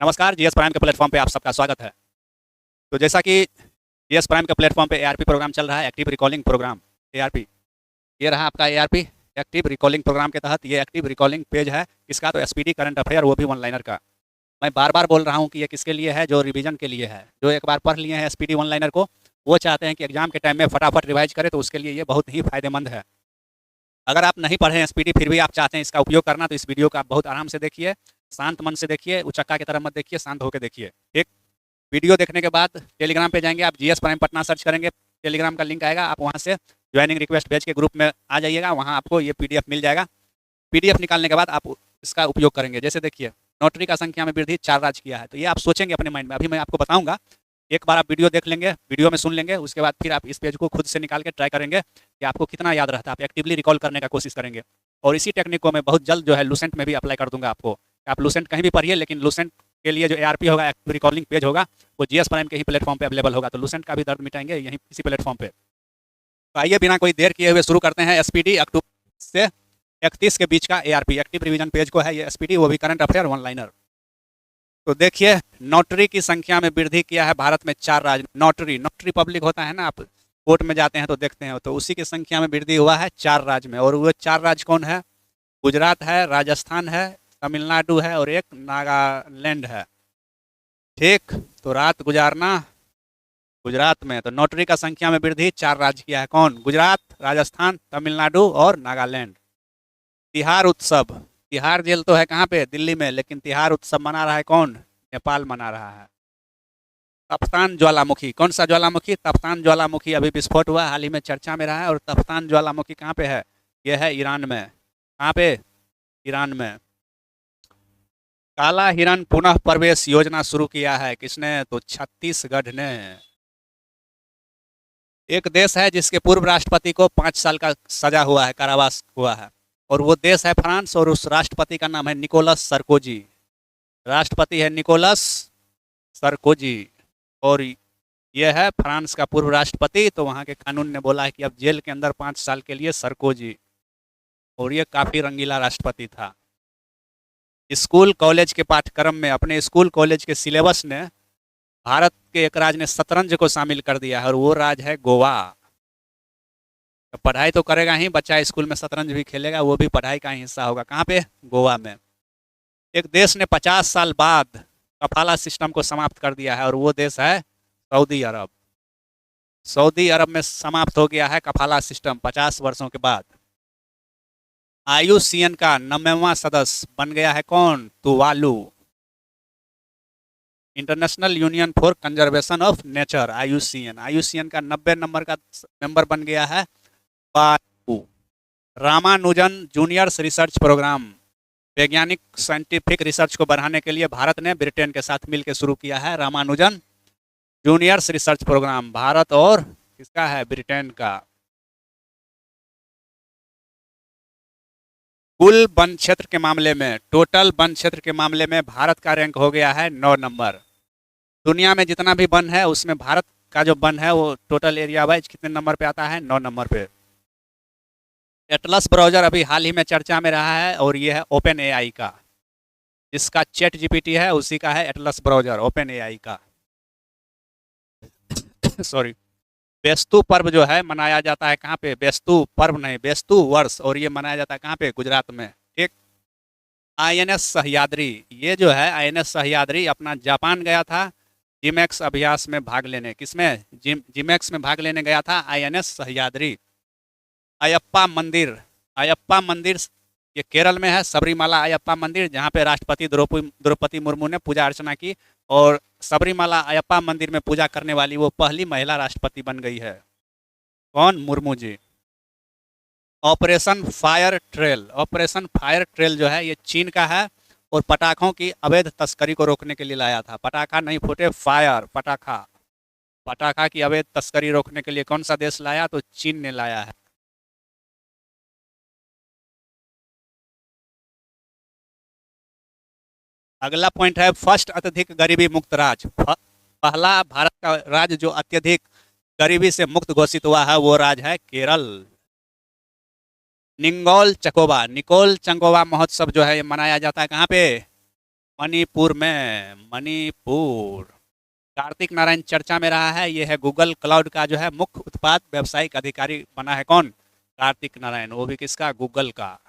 नमस्कार, GS prime के platform पे आप सबका स्वागत है। तो जैसा कि जीएस प्राइम के प्लेटफॉर्म पे एआरपी प्रोग्राम चल रहा है, एक्टिव रिकॉलिंग प्रोग्राम एआरपी। ये रहा आपका एआरपी एक्टिव रिकॉलिंग प्रोग्राम के तहत ये एक्टिव रिकॉलिंग पेज है। इसका तो एसपीडी करंट अफेयर, वो भी वन लाइनर का। मैं बार बार बोल रहा हूँ कि ये किसके लिए है, जो रिवीजन के लिए है। जो एक बार पढ़ लिए हैं एसपीडी वन लाइनर को, वो चाहते हैं कि एग्जाम के टाइम में फटाफट रिवाइज करें, तो उसके लिए ये बहुत ही फायदेमंद है। अगर आप नहीं पढ़े एसपीडी फिर भी आप चाहते हैं इसका उपयोग करना, तो इस वीडियो को आप बहुत आराम से देखिए, शांत मन से देखिए, उचक्का की तरह मत देखिए, शांत होकर देखिए। ठीक। वीडियो देखने के बाद टेलीग्राम पे जाएंगे, आप जीएस प्राइम पटना सर्च करेंगे, टेलीग्राम का लिंक आएगा, आप वहाँ से ज्वाइनिंग रिक्वेस्ट भेज के ग्रुप में आ जाइएगा। वहाँ आपको ये पीडीएफ मिल जाएगा। पीडीएफ निकालने के बाद आप इसका उपयोग करेंगे। जैसे देखिए, नोटरी का संख्या में वृद्धि 4 राज्य किया है, तो ये आप सोचेंगे अपने माइंड में। अभी मैं आपको बताऊंगा, एक बार आप वीडियो देख लेंगे, वीडियो में सुन लेंगे, उसके बाद फिर आप इस पेज को खुद से निकाल के ट्राई करेंगे कि आपको कितना याद रहता है। आप एक्टिवली रिकॉल करने का कोशिश करेंगे। और इसी टेक्निक को मैं बहुत जल्द जो है लूसेंट में भी अप्लाई कर दूंगा आपको। आप लूसेंट कहीं भी पढ़िए, लेकिन लूसेंट के लिए जो एआरपी होगा, एक्टिव रिकॉलिंग पेज होगा, वो जीएस प्राइम के ही प्लेटफॉर्म पे अवेलेबल होगा। तो लूसेंट का भी दर्द मिटाएंगे यहीं इसी प्लेटफॉर्म पे। तो आइए बिना कोई देर किए हुए शुरू करते हैं। एसपीडी अक्टूबर से 31 के बीच का एआरपी एक्टिव रिवीजन पेज को है ये एसपीडी, वो भी करंट अफेयर वन लाइनर। तो देखिए, नोटरी की संख्या में वृद्धि किया है भारत में 4 राज्य। नोटरी नोटरी पब्लिक होता है ना, आप कोर्ट में जाते हैं तो देखते हैं, तो उसी की संख्या में वृद्धि हुआ है 4 राज्य में। और वो 4 राज्य कौन है? गुजरात है, राजस्थान है, तमिलनाडु है और एक नागालैंड है। ठीक। तो रात गुजारना गुजरात में, तो नोटरी का संख्या में वृद्धि 4 राज्य किया है। कौन? गुजरात, राजस्थान, तमिलनाडु और नागालैंड। तिहार उत्सव, तिहार जेल तो है कहाँ पे? दिल्ली में, लेकिन तिहार उत्सव मना रहा है कौन? नेपाल मना रहा है। तप्तान ज्वालामुखी, कौन सा ज्वालामुखी? तप्तान ज्वालामुखी अभी विस्फोट हुआ, हाल ही में चर्चा में रहा है। और तप्तान ज्वालामुखी कहाँ पे है? यह है ईरान में। कहाँ पे? ईरान में। काला हिरन पुनः प्रवेश योजना शुरू किया है। किसने? तो छत्तीसगढ़ ने। एक देश है जिसके पूर्व राष्ट्रपति को 5 साल का सजा हुआ है, कारावास हुआ है, और वो देश है फ्रांस। और उस राष्ट्रपति का नाम है निकोलस सरकोजी। राष्ट्रपति है निकोलस सरकोजी, और यह है फ्रांस का पूर्व राष्ट्रपति। तो वहाँ के कानून ने बोला है कि अब जेल के अंदर 5 साल के लिए सरकोजी। और ये काफ़ी रंगीला राष्ट्रपति था। स्कूल कॉलेज के पाठ्यक्रम में, अपने स्कूल कॉलेज के सिलेबस ने भारत के एक राज्य ने शतरंज को शामिल कर दिया है, और वो राज्य है गोवा। तो पढ़ाई तो करेगा ही बच्चा, स्कूल में शतरंज भी खेलेगा, वो भी पढ़ाई का ही हिस्सा होगा। कहाँ पे? गोवा में। एक देश ने 50 साल बाद कफाला सिस्टम को समाप्त कर दिया है, और वो देश है सऊदी अरब। सऊदी अरब में समाप्त हो गया है कफाला सिस्टम 50 वर्षों के बाद। आईयूसीएन का 90वां सदस्य बन गया है कौन? Tuvalu. International Union for Conservation of Nature, IUCN. IUCN का 90 नंबर का मेंबर बन गया है Tuvalu. Ramanujan juniors research programme, वैज्ञानिक साइंटिफिक रिसर्च को बढ़ाने के लिए भारत ने ब्रिटेन के साथ मिलकर शुरू किया है Ramanujan juniors research programme. Bharat और किसका है? ब्रिटेन का। कुल वन क्षेत्र के मामले में, टोटल वन क्षेत्र के मामले में भारत का रैंक हो गया है 9 नंबर। दुनिया में जितना भी वन है उसमें भारत का जो वन है वो टोटल एरिया वाइज कितने नंबर पे आता है? 9 नंबर पे। एटलस ब्राउजर अभी हाल ही में चर्चा में रहा है, और ये है ओपन एआई का। जिसका चैट जीपीटी है उसी का है एटलस ब्राउजर, ओपन एआई का। सॉरी। बेस्तु पर्व जो है मनाया जाता है कहाँ पे? बेस्तु पर्व नहीं, बेस्तु वर्ष, और ये मनाया जाता है कहाँ पे? गुजरात में। ठीक। आईएनएस सह्याद्री, ये जो है आईएनएस सह्याद्री अपना जापान गया था जिमैक्स अभ्यास में भाग लेने। किसमें? जिमैक्स में भाग लेने गया था आईएनएस सह्याद्री। अयप्पा मंदिर, अयप्पा मंदिर ये केरल में है, सबरीमाला अयप्पा मंदिर, जहाँ पे राष्ट्रपति द्रौपदी मुर्मू ने पूजा अर्चना की। और सबरीमाला अयप्पा मंदिर में पूजा करने वाली वो पहली महिला राष्ट्रपति बन गई है। कौन? Murmu ji. Operation Fire Trail, Operation Fire Trail जो है ये चीन का है, और पटाखों की अवैध तस्करी को रोकने के लिए लाया था। पटाखा नहीं फूटे, फायर, पटाखा। पटाखा की अवैध तस्करी रोकने के लिए कौन सा देश लाया? तो चीन ने लाया है। अगला पॉइंट है फर्स्ट अत्यधिक गरीबी मुक्त राज्य। पहला भारत का राज्य जो अत्यधिक गरीबी से मुक्त घोषित हुआ है वो राज्य है केरल। निकोल चकोबा महोत्सव जो है ये मनाया जाता है कहाँ पे? मणिपुर में, मणिपुर। कार्तिक नारायण चर्चा में रहा है, ये है गूगल क्लाउड का जो है मुख्य उत्पाद व्यावसायिक अधिकारी बना है कौन? कार्तिक नारायण, वो भी किसका? गूगल का।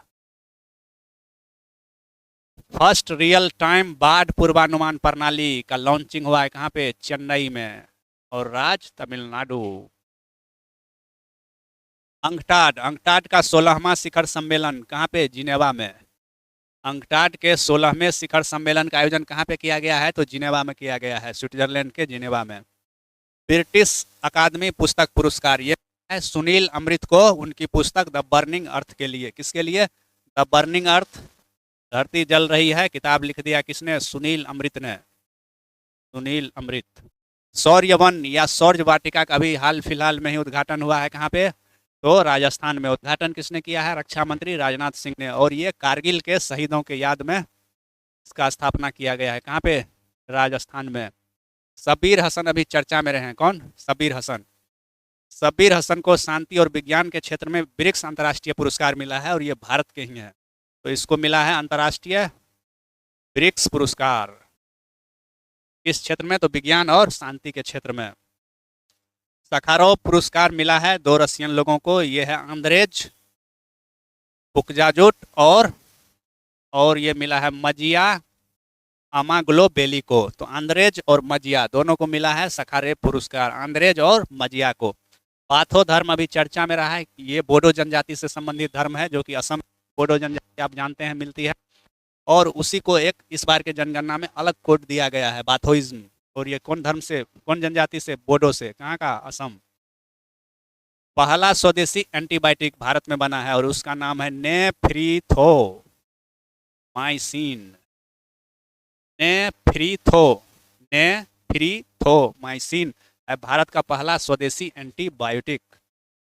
फर्स्ट रियल टाइम बाढ़ पूर्वानुमान प्रणाली का लॉन्चिंग हुआ है कहाँ पे? चेन्नई में, और राज्य तमिलनाडु। अंकटाड, अंकटाड का 16वां शिखर सम्मेलन कहाँ पे? जिनेवा में। अंकटाड के 16वें शिखर सम्मेलन का आयोजन कहाँ पे किया गया है? तो जिनेवा में किया गया है, स्विट्जरलैंड के जिनेवा में। ब्रिटिश अकादमी पुस्तक पुरस्कार, ये है सुनील अमृत को, उनकी पुस्तक द बर्निंग अर्थ के लिए। किसके लिए? द बर्निंग अर्थ, धरती जल रही है, किताब लिख दिया किसने? सुनील अमृत ने, सुनील अमृत। शौर्यवन या शौर्य वाटिका का भी हाल फिलहाल में ही उद्घाटन हुआ है कहाँ पे? तो राजस्थान में। उद्घाटन किसने किया है? रक्षा मंत्री राजनाथ सिंह ने। और ये कारगिल के शहीदों के याद में इसका स्थापना किया गया है कहाँ पे? राजस्थान में। सबीर हसन अभी चर्चा में रहे हैं, कौन? सबीर हसन। सबीर हसन को शांति और विज्ञान के क्षेत्र में ब्रिक्स अंतर्राष्ट्रीय पुरस्कार मिला है, और ये भारत के ही हैं, तो इसको मिला है अंतर्राष्ट्रीय ब्रिक्स पुरस्कार। किस क्षेत्र में? तो विज्ञान और शांति के क्षेत्र में। सखारोव पुरस्कार मिला है 2 रशियन लोगों को, ये है आंद्रेज बुकजाजुट और ये मिला है मजिया अमाग्लोबेली को। तो आंद्रेज और मजिया दोनों को मिला है सखारेव पुरस्कार, आंद्रेज और मजिया को। बाथो धर्म अभी चर्चा में रहा है, ये बोडो जनजाति से संबंधित धर्म है, जो कि असम बोडो जनजाति आप जानते हैं मिलती है, और उसी को एक इस बार के जनगणना में अलग कोड दिया गया है, बाथोइज्म। और ये कौन धर्म से, कौन जनजाति से? बोडो से। कहाँ का? असम। पहला स्वदेशी एंटीबायोटिक भारत में बना है, और उसका नाम है नेफ्रीथोमाइसिन, नेफ्रीथोमाइसिन है भारत का पहला स्वदेशी एंटीबायोटिक।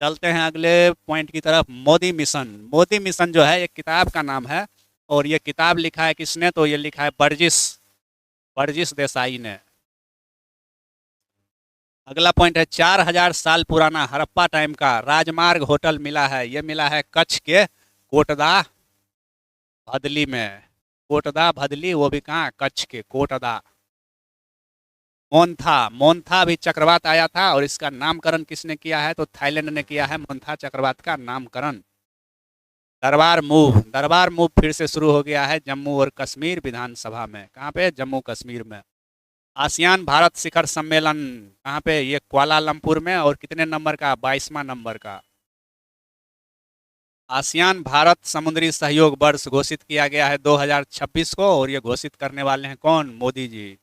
चलते हैं अगले पॉइंट की तरफ। मोदी मिशन, मोदी मिशन जो है एक किताब का नाम है, और ये किताब लिखा है किसने? तो ये लिखा है बर्जिस देसाई ने। अगला पॉइंट है 4000 साल पुराना हड़प्पा टाइम का राजमार्ग होटल मिला है, ये मिला है कच्छ के कोटदा भदली में। कोटदा भदली, वो भी कहाँ? कच्छ के कोटदा। मोन्था, मोन्था भी चक्रवात आया था, और इसका नामकरण किसने किया है? तो थाईलैंड ने किया है मोन्था चक्रवात का नामकरण। दरबार मूव, दरबार मूव फिर से शुरू हो गया है जम्मू और कश्मीर विधानसभा में। कहाँ पे? जम्मू कश्मीर में। आसियान भारत शिखर सम्मेलन कहाँ पे? ये कुआलालंपुर में, और कितने नंबर का? 22वां नंबर का। आसियान भारत समुद्री सहयोग वर्ष घोषित किया गया है 2026 को, और ये घोषित करने वाले हैं कौन? मोदी जी।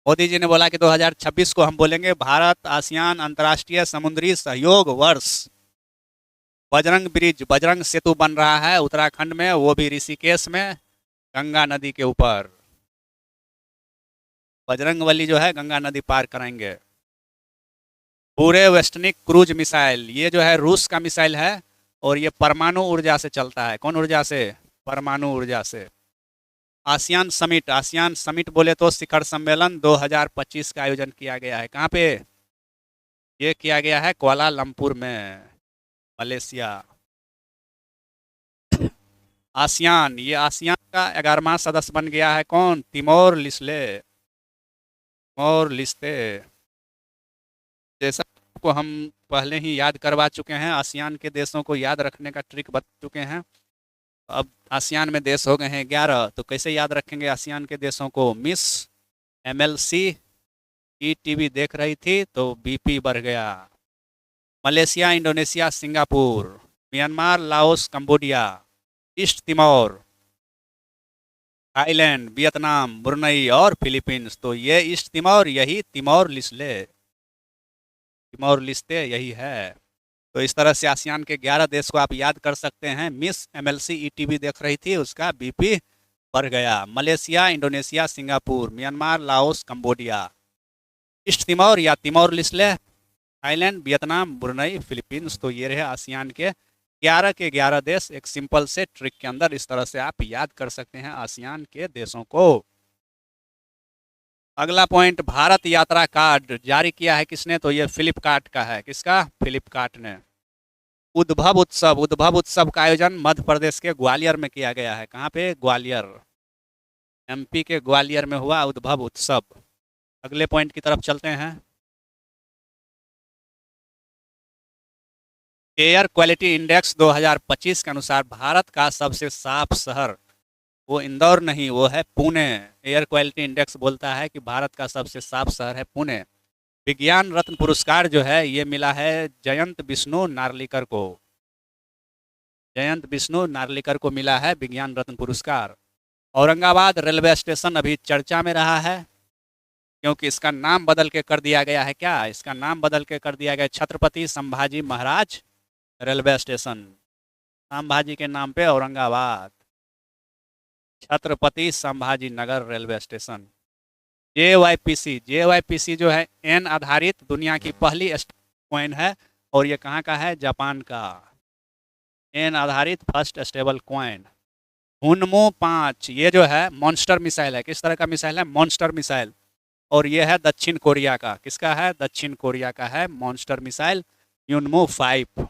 मोदी जी ने बोला कि 2026 को हम बोलेंगे भारत आसियान अंतर्राष्ट्रीय समुद्री सहयोग वर्ष। बजरंग ब्रिज, बजरंग सेतु बन रहा है उत्तराखंड में, वो भी ऋषिकेश में, गंगा नदी के ऊपर। बजरंगबली जो है गंगा नदी पार कराएंगे। पूरे वेस्टर्निक क्रूज मिसाइल, ये जो है रूस का मिसाइल है, और ये परमाणु ऊर्जा से चलता है। कौन ऊर्जा से? परमाणु ऊर्जा से। आसियान समिट, आसियान समिट बोले तो शिखर सम्मेलन 2025 का आयोजन किया गया है। कहाँ पे? ये किया गया है कुआलालंपुर में, मलेशिया। आसियान, ये आसियान का 11वां सदस्य बन गया है कौन? Timor Leste, Timor Leste. जैसा को हम पहले ही याद करवा चुके हैं, आसियान के देशों को याद रखने का ट्रिक बता चुके हैं। अब आसियान में देश हो गए हैं 11, तो कैसे याद रखेंगे आसियान के देशों को? मिस MLC टीवी देख रही थी तो BP बढ़ गया। Malaysia, Indonesia, Singapore, Myanmar, Laos, Cambodia, East Timor, Thailand, Vietnam, Brunei और फिलीपींस। तो ये ईस्ट तिमोर, यही तिमोर लिस्टे, तिमोर लिस्टे यही है। तो इस तरह से आसियान के 11 देश को आप याद कर सकते हैं। मिस MLC टीवी देख रही थी, उसका BP बढ़ गया। Malaysia, Indonesia, Singapore, Myanmar, Laos, Cambodia, East Timor या Timor Leste, Thailand, Vietnam, Brunei, Philippines. तो ये रहे आसियान के 11 के 11 देश। एक सिंपल से ट्रिक के अंदर इस तरह से आप याद कर सकते हैं आसियान के देशों को। अगला पॉइंट, भारत यात्रा कार्ड जारी किया है किसने? तो ये फ्लिपकार्ट का है। किसका? फ्लिपकार्ट ने। उद्भव उत्सव, उद्भव उत्सव का आयोजन मध्य प्रदेश के ग्वालियर में किया गया है। कहाँ पे? ग्वालियर। एमपी के ग्वालियर में हुआ उद्भव उत्सव। अगले पॉइंट की तरफ चलते हैं। एयर क्वालिटी इंडेक्स 2025 के अनुसार भारत का सबसे साफ शहर, वो इंदौर नहीं, वो है पुणे। एयर क्वालिटी इंडेक्स बोलता है कि भारत का सबसे साफ शहर है पुणे। विज्ञान रत्न पुरस्कार जो है ये मिला है जयंत विष्णु नार्लिकर को। जयंत विष्णु नार्लिकर को मिला है विज्ञान रत्न पुरस्कार। औरंगाबाद रेलवे स्टेशन अभी चर्चा में रहा है क्योंकि इसका नाम बदल के कर दिया गया है। क्या इसका नाम बदल के कर दिया गया? Chhatrapati Sambhaji Maharaj railway station. संभाजी के नाम पे Aurangabad, Chhatrapati Sambhaji Nagar railway station. JYPC जो है एन आधारित दुनिया की पहली कॉइन है और ये कहाँ का है? जापान का। एन आधारित फर्स्ट स्टेबल कॉइन। हुनमो 5 ये जो है मॉन्स्टर मिसाइल है। किस तरह का मिसाइल है? Monster missile. और ये है दक्षिण कोरिया का। किसका है? दक्षिण कोरिया का है मॉन्स्टर मिसाइल यूनमो 5।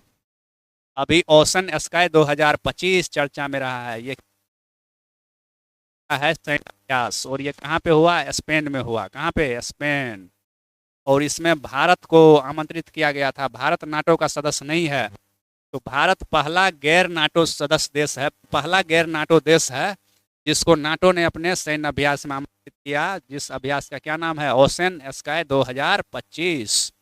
अभी ओशन स्काई 2025 चर्चा में रहा है। ये है सैन्य अभ्यास और ये कहाँ पे हुआ? स्पेन में हुआ। कहाँ पे? स्पेन। और इसमें भारत को आमंत्रित किया गया था। भारत नाटो का सदस्य नहीं है, तो भारत पहला गैर नाटो सदस्य देश है, पहला गैर नाटो देश है जिसको नाटो ने अपने सैन्य अभ्यास में आमंत्रित किया, जिस अभ्यास का क्या नाम है? Ocean sky 2025।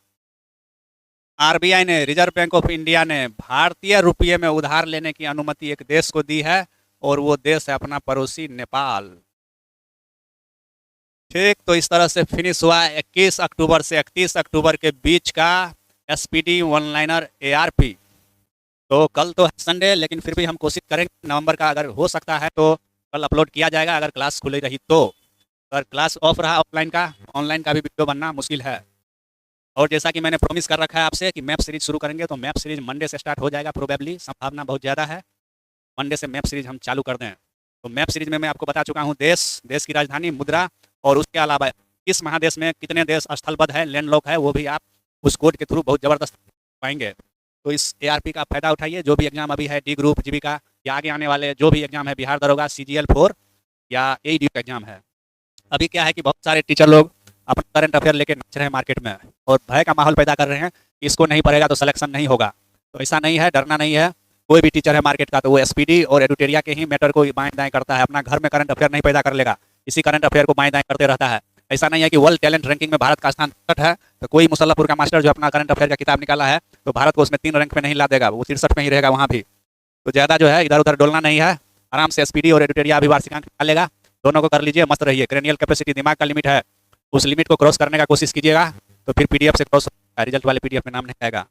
आरबीआई ने, रिजर्व बैंक ऑफ इंडिया ने भारतीय रुपये में उधार लेने की अनुमति एक देश को दी है और वो देश है अपना पड़ोसी नेपाल। ठीक, तो इस तरह से फिनिश हुआ 21 अक्टूबर से 31 अक्टूबर के बीच का एसपीडी वन लाइनर एआरपी। तो कल तो है संडे, लेकिन फिर भी हम कोशिश करेंगे नवंबर का, अगर हो सकता है तो कल अपलोड किया जाएगा, अगर क्लास खुली रही तो। अगर क्लास ऑफ रहा ऑफलाइन का, ऑनलाइन का भी वीडियो बनना मुश्किल है। और जैसा कि मैंने प्रॉमिस कर रखा है आपसे कि मैप सीरीज शुरू करेंगे, तो मैप सीरीज मंडे से स्टार्ट हो जाएगा, प्रोबेबली संभावना बहुत ज़्यादा है मंडे से मैप सीरीज हम चालू कर दें। तो मैप सीरीज में मैं आपको बता चुका हूँ देश की राजधानी, मुद्रा, और उसके अलावा इस महादेश में कितने देश स्थलबद्ध है, लैंडलॉक है, वो भी आप उस कोड के थ्रू बहुत ज़बरदस्त पाएंगे। तो इस एआरपी का फायदा उठाइए। जो भी एग्जाम अभी है, डी ग्रुप, जीविका या आगे आने वाले जो भी एग्जाम है, बिहार दरोगा, CGL 4 या AEDU का एग्जाम है, अभी क्या है कि बहुत सारे टीचर लोग अपना करंट अफेयर लेके नाच रहे हैं मार्केट में और भय का माहौल पैदा कर रहे हैं, इसको नहीं पढ़ेगा तो सिलेक्शन नहीं होगा। तो ऐसा नहीं है, डरना नहीं है। कोई भी टीचर है मार्केट का तो वो एसपीडी और एडिटोरिया के ही मैटर को बाएं दाएं करता है, अपना घर में करंट अफेयर नहीं पैदा कर लेगा, इसी करंट अफेयर को बाएं दाएं करते रहता है। ऐसा नहीं है कि वर्ल्ड टैलेंट रैंकिंग में भारत का स्थान 63 है, तो कोई मुसल्लापुर का मास्टर जो अपना करंट अफेयर का किताब निकाला है तो भारत को उसमें 3 रैंक पे नहीं ला देगा, वो 63 में ही रहेगा वहाँ भी। तो ज़्यादा जो है इधर उधर डोलना नहीं है, आराम से एसपीडी और एडिटोरिया अभी वार्षिकांक निकालेगा, दोनों को कर लीजिए, मस्त रहिए। क्रेनियल कैपेसिटी, दिमाग का लिमिट है, उस लिमिट को क्रॉस करने का कोशिश कीजिएगा तो फिर पीडीएफ से क्रॉस, रिजल्ट वाले पीडीएफ में नाम नहीं आएगा।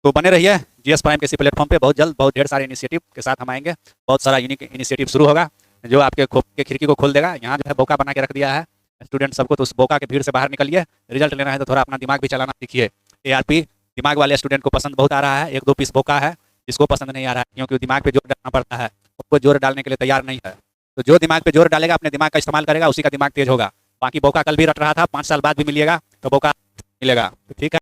तो बने रहिए जीएस प्राइम के इसी प्लेटफॉर्म पे, बहुत जल्द बहुत ढेर सारे इनिशिएटिव के साथ हम आएंगे। बहुत सारा यूनिक इनिशिएटिव शुरू होगा जो आपके खोप के खिड़की को खोल देगा। यहाँ जो है बोका बना के रख दिया है स्टूडेंट सबको, तो उस बोका के भीड़ से बाहर निकलिए। रिजल्ट लेना है तो थोड़ा अपना दिमाग भी चलाना सीखिए। एआरपी दिमाग वाले स्टूडेंट को पसंद बहुत आ रहा है, 1-2 पीस बोका है जिसको पसंद नहीं आ रहा है क्योंकि दिमाग पे जोर डालना पड़ता है, उसको जोर डालने के लिए तैयार नहीं है। तो जो दिमाग पे जोर डालेगा, अपने दिमाग का इस्तेमाल करेगा, उसी का दिमाग तेज होगा। बाकी बोका कल भी रट रहा था, 5 साल बाद भी मिलेगा तो बोका मिलेगा। तो ठीक है।